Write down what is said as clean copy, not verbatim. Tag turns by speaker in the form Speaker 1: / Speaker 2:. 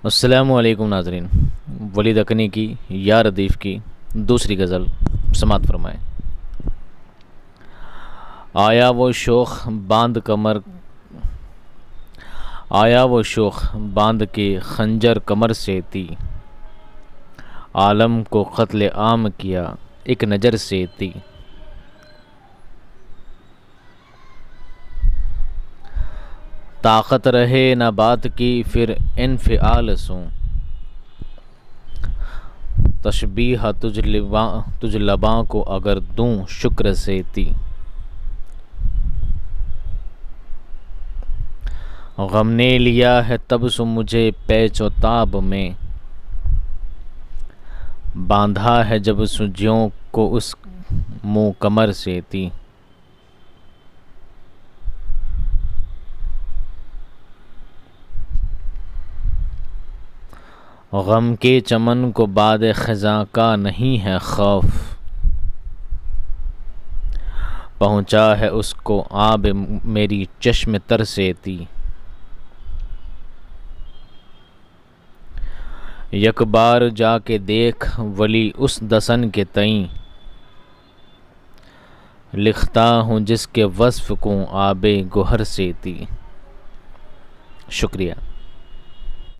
Speaker 1: السلام علیکم ناظرین، ولی دکنی کی یا ردیف کی دوسری غزل سماعت فرمائیں۔ آیا وہ شوخ باندھ کمر آیا وہ شوخ باندھ کے خنجر کمر سے تھی، عالم کو قتل عام کیا ایک نظر سے تھی۔ طاقت رہے نہ بات کی پھر انفعال سوں، تشبیہ تجھ لباں کو اگر دوں شکر سے تھی۔ غم نے لیا ہے تب سو مجھے پیچ و تاب میں، باندھا ہے جب سو جیوں کو اس منہ کمر سے تھی۔ غم کے چمن کو باد خزاں کا نہیں ہے خوف، پہنچا ہے اس کو آب میری چشم تر سے تھی۔ یک بار جا کے دیکھ ولی اس دسن کے تئیں، لکھتا ہوں جس کے وصف کو آب گوہر سے تھی۔ شکریہ۔